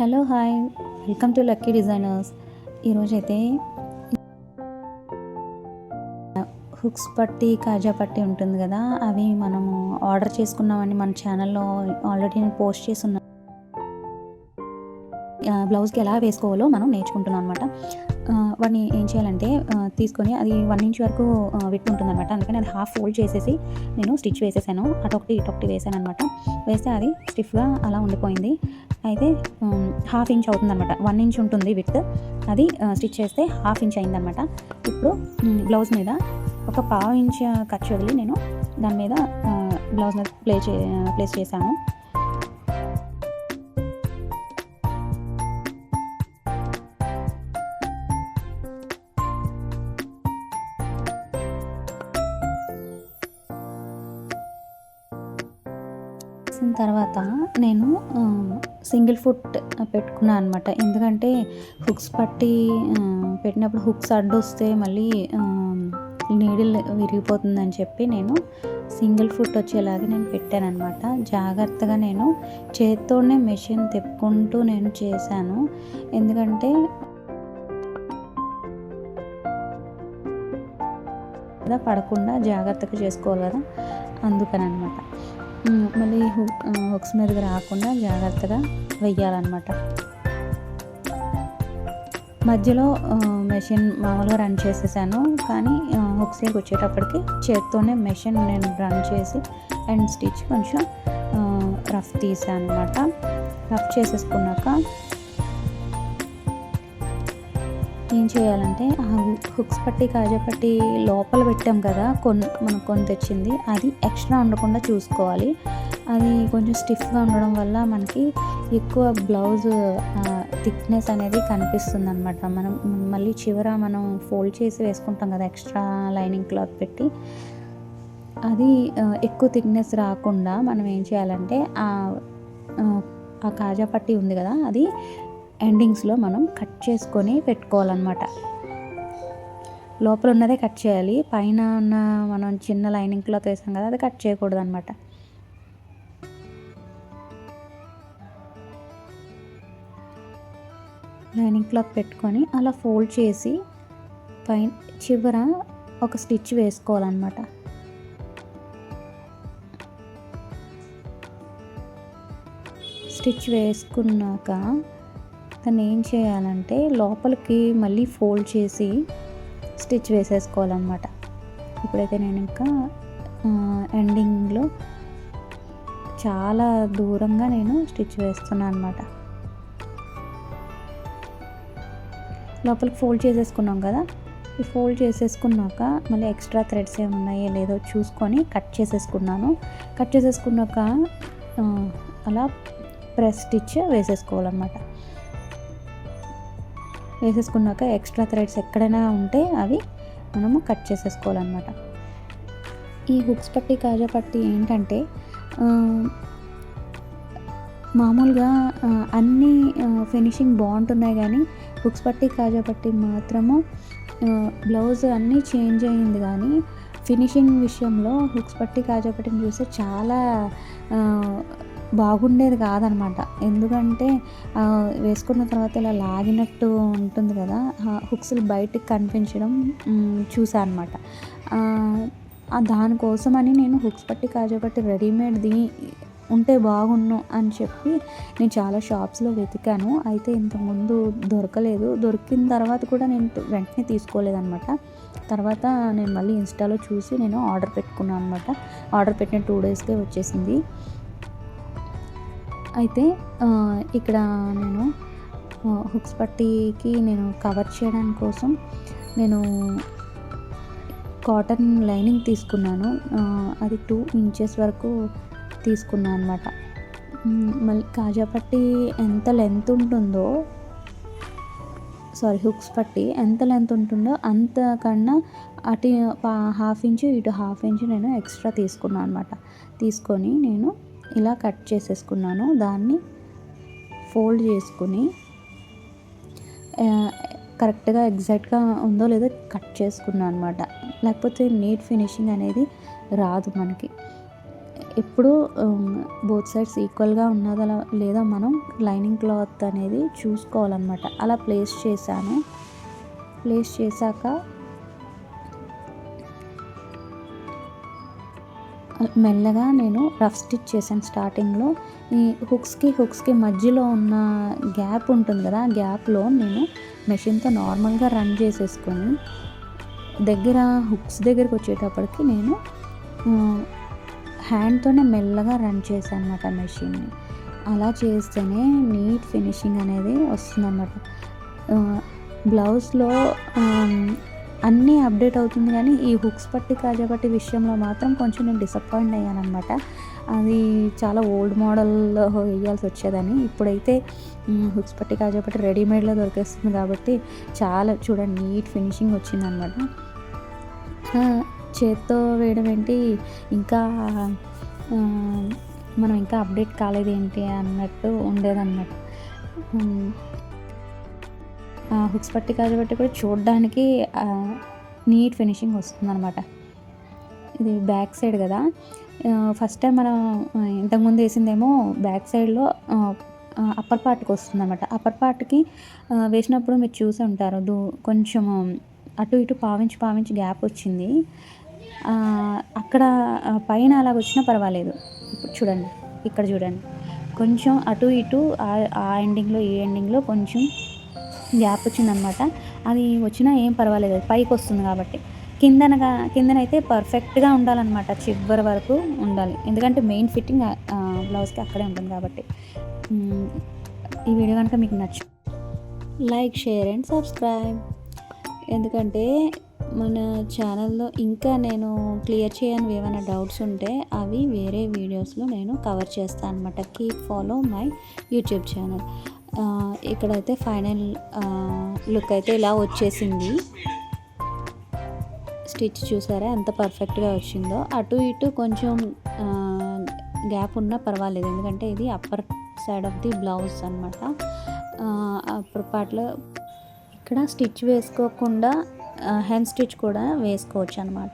Hello hi, welcome to lucky designers. ఈరోజైతే hooks పట్టి కాజా పట్టి ఉంటుంది కదా, అవి మనము ఆర్డర్ చేసుకున్నామని మన ఛానల్లో ఆల్రెడీ నేను పోస్ట్ చేసి ఉన్నాను. బ్లౌజ్కి ఎలా వేసుకోవాలో మనం నేర్చుకుంటున్నాం అనమాట. వాటిని ఏం చేయాలంటే తీసుకొని అది 1 ఇంచ్ వరకు విడ్త్ ఉంటుందన్నమాట. అందుకని అది హాఫ్ ఫోల్డ్ చేసేసి నేను స్టిచ్ వేసేసాను. అటొకటి ఇటొకటి వేసాను అనమాట. వేస్తే అది స్టిఫ్గా అలా ఉండిపోయింది. అయితే హాఫ్ ఇంచ్ అవుతుందన్నమాట. 1 ఇంచ్ ఉంటుంది విడ్త్, అది స్టిచ్ చేస్తే హాఫ్ ఇంచ్ అయిందనమాట. ఇప్పుడు బ్లౌజ్ మీద ఒక పావు ఇంచ్ ఖర్చు వదిలి నేను దాని మీద బ్లౌజ్ మీద ప్లేస్ చేశాను. తర్వాత నేను సింగిల్ ఫుట్ పెట్టుకున్నాను అనమాట. ఎందుకంటే హుక్స్ పట్టి పెట్టినప్పుడు హుక్స్ అడ్డొస్తే మళ్ళీ నీడిల్ విరిగిపోతుందని చెప్పి నేను సింగిల్ ఫుట్ వచ్చేలాగా నేను పెట్టాను అనమాట. జాగ్రత్తగా నేను చేత్తోనే మెషిన్ తిప్పుకుంటూ నేను చేశాను. ఎందుకంటే పడకుండా జాగ్రత్తగా చేసుకోవాలి కదా, అందుకని అనమాట. మళ్ళీ హుక్స్ మీదకి రాకుండా జాగ్రత్తగా వెయ్యాలన్నమాట. మధ్యలో మెషిన్ మామూలుగా రన్ చేసేసాను, కానీ హుక్స్ దగ్గరికి వచ్చేటప్పటికి చేత్తోనే మెషిన్ నేను రన్ చేసి అండ్ స్టిచ్ కొంచెం రఫ్ తీసాను అనమాట. రఫ్ చేసేసుకున్నాక ఏం చేయాలంటే హుక్స్ పట్టి కాజా పట్టి లోపల పెట్టాం కదా, మనం కొన్ని తెచ్చింది, అది ఎక్స్ట్రా ఉండకుండా చూసుకోవాలి. అది కొంచెం స్టిఫ్గా ఉండడం వల్ల మనకి ఎక్కువ బ్లౌజ్ థిక్నెస్ అనేది కనిపిస్తుంది అనమాట. మనం మళ్ళీ చివర మనం ఫోల్డ్ చేసి వేసుకుంటాం కదా ఎక్స్ట్రా లైనింగ్ క్లాత్ పెట్టి, అది ఎక్కువ థిక్నెస్ రాకుండా మనం ఏం చేయాలంటే ఆ కాజా పట్టి ఉంది కదా, అది ఎండింగ్స్లో మనం కట్ చేసుకొని పెట్టుకోవాలన్నమాట. లోపల ఉన్నదే కట్ చేయాలి, పైన ఉన్న మనం చిన్న లైనింగ్ క్లాత్ వేసాం కదా, అది కట్ చేయకూడదు అనమాట. లైనింగ్ క్లాత్ పెట్టుకొని అలా ఫోల్డ్ చేసి పైన చివర ఒక స్టిచ్ వేసుకోవాలన్నమాట. స్టిచ్ వేసుకున్నాక దాన్ని ఏం చేయాలంటే లోపలికి మళ్ళీ ఫోల్డ్ చేసి స్టిచ్ వేసేసుకోవాలన్నమాట. ఇప్పుడైతే నేను ఇంకా ఎండింగ్లో చాలా దూరంగా నేను స్టిచ్ వేస్తున్నాను అనమాట. లోపలికి ఫోల్డ్ చేసేసుకున్నాం కదా, ఈ ఫోల్డ్ చేసేసుకున్నాక మళ్ళీ ఎక్స్ట్రా థ్రెడ్స్ ఏమున్నాయో లేదో చూసుకొని కట్ చేసేసుకున్నాను. కట్ చేసేసుకున్నాక అలా ప్రెస్ స్టిచ్ వేసేసుకోవాలన్నమాట. వేసేసుకున్నాక ఎక్స్ట్రా థ్రెడ్స్ ఎక్కడైనా ఉంటే అవి మనము కట్ చేసేసుకోవాలన్నమాట. ఈ హుక్స్ పట్టి కాజా పట్టి ఏంటంటే మామూలుగా అన్నీ ఫినిషింగ్ బాగుంటున్నాయి, కానీ హుక్స్ పట్టి కాజా పట్టి మాత్రము బ్లౌజ్ అన్నీ చేంజ్ అయ్యింది, కానీ ఫినిషింగ్ విషయంలో హుక్స్ పట్టి కాజా పట్టిని చూస్తే చాలా బాగుండేది కాదనమాట. ఎందుకంటే వేసుకున్న తర్వాత ఇలా లాగినట్టు ఉంటుంది కదా, హుక్స్లు బయటికి కనిపించడం చూసాను అనమాట. దానికోసమని నేను హుక్స్ పట్టి కాజా పట్టి రెడీమేడ్ది ఉంటే బాగుండు అని చెప్పి నేను చాలా షాప్స్లో వెతికాను. అయితే ఇంతకుముందు దొరకలేదు. దొరికిన తర్వాత కూడా నేను వెంటనే తీసుకోలేదన్నమాట. తర్వాత నేను మళ్ళీ ఇన్స్టాలో చూసి నేను ఆర్డర్ పెట్టుకున్నాను అనమాట. ఆర్డర్ పెట్టిన 2 డేస్కే వచ్చేసింది. అయితే ఇక్కడ నేను హుక్స్ పట్టీకి నేను కవర్ చేయడానికి కోసం నేను కాటన్ లైనింగ్ తీసుకున్నాను. అది 2 ఇంచెస్ వరకు తీసుకున్నాను అనమాట. మళ్ళీ కాజా పట్టి ఎంత లెంత్ ఉంటుందో, హుక్స్ పట్టి ఎంత లెంత్ ఉంటుందో అంతకన్నా అటు హాఫ్ ఇంచు ఇటు హాఫ్ ఇంచు నేను ఎక్స్ట్రా తీసుకున్నాను అనమాట. తీసుకొని నేను ఇలా కట్ చేసేసుకున్నాను. దాన్ని ఫోల్డ్ చేసుకుని కరెక్ట్గా ఎగ్జాక్ట్గా ఉందో లేదో కట్ చేసుకున్నాను అనమాట. లేకపోతే నీట్ ఫినిషింగ్ అనేది రాదు మనకి. ఎప్పుడు బోత్ సైడ్స్ ఈక్వల్గా ఉన్నదా లేదా మనం లైనింగ్ క్లాత్ అనేది చూసుకోవాలన్నమాట. అలా ప్లేస్ చేశాను. ప్లేస్ చేశాక మెల్లగా నేను రఫ్ స్టిచ్ చేశాను. స్టార్టింగ్లో ఈ హుక్స్కి మధ్యలో ఉన్న గ్యాప్ ఉంటుంది కదా, ఆ గ్యాప్లో నేను మెషిన్తో నార్మల్గా రన్ చేసేసుకొని హుక్స్ దగ్గరికి వచ్చేటప్పటికి నేను హ్యాండ్తోనే మెల్లగా రన్ చేశాను అన్నమాట మెషిన్ని. అలా చేస్తేనే నీట్ ఫినిషింగ్ అనేది వస్తుందన్నమాట. బ్లౌజ్లో అన్నీ అప్డేట్ అవుతుంది, కానీ ఈ హుక్స్ పట్టి కాజా పట్టి విషయంలో మాత్రం కొంచెం నేను డిసప్పాయింట్ అయ్యానమాట. అది చాలా ఓల్డ్ మోడల్లో వేయాల్సి వచ్చేదని. ఇప్పుడైతే హుక్స్ పట్టి కాజా పట్టి రెడీమేడ్లో దొరికేస్తుంది కాబట్టి చాలా చూడండి నీట్ ఫినిషింగ్ వచ్చిందనమాట. చేత్తో వేయడం ఏంటి, ఇంకా మనం ఇంకా అప్డేట్ కాలేదేంటి అన్నట్టు ఉండేదన్నమాట. హుక్స్ పట్టి కాజా పట్టి కూడా చూడడానికి నీట్ ఫినిషింగ్ వస్తుందన్నమాట. ఇది బ్యాక్ సైడ్ కదా, ఫస్ట్ టైం మనం ఇంతకుముందు వేసిందేమో బ్యాక్ సైడ్లో అప్పర్ పార్ట్కి వస్తుందన్నమాట. అప్పర్ పార్ట్కి వేసినప్పుడు మీరు చూసి ఉంటారు, కొంచెం అటు ఇటు పావించి గ్యాప్ వచ్చింది. అక్కడ పైన అలాగ వచ్చినా పర్వాలేదు. ఇప్పుడు చూడండి, ఇక్కడ చూడండి, కొంచెం అటు ఇటు ఆ ఎండింగ్లో ఈ ఎండింగ్లో కొంచెం గ్యాప్ వచ్చిందనమాట. అది వచ్చినా ఏం పర్వాలేదు, పైకి వస్తుంది కాబట్టి. కిందనైతే పర్ఫెక్ట్గా ఉండాలన్నమాట, చివరి వరకు ఉండాలి. ఎందుకంటే మెయిన్ ఫిట్టింగ్ బ్లౌజ్కి అక్కడే ఉంటుంది కాబట్టి. ఈ వీడియో కనుక మీకు లైక్, షేర్ అండ్ సబ్స్క్రైబ్. ఎందుకంటే మన ఛానల్లో ఇంకా నేను క్లియర్ చేయని ఏమైనా డౌట్స్ ఉంటే అవి వేరే వీడియోస్లో నేను కవర్ చేస్తాను అనమాట. Keep follow my YouTube channel. ఇక్కడైతే ఫైనల్ లుక్ అయితే ఇలా వచ్చేసింది. స్టిచ్ చూసారా ఎంత పర్ఫెక్ట్గా వచ్చిందో. అటు ఇటు కొంచెం గ్యాప్ ఉన్నా పర్వాలేదు, ఎందుకంటే ఇది upper side of the blouse అనమాట. అప్పర్ పార్ట్లో ఇక్కడ స్టిచ్ వేసుకోకుండా హ్యాండ్ స్టిచ్ కూడా వేసుకోవచ్చు అనమాట.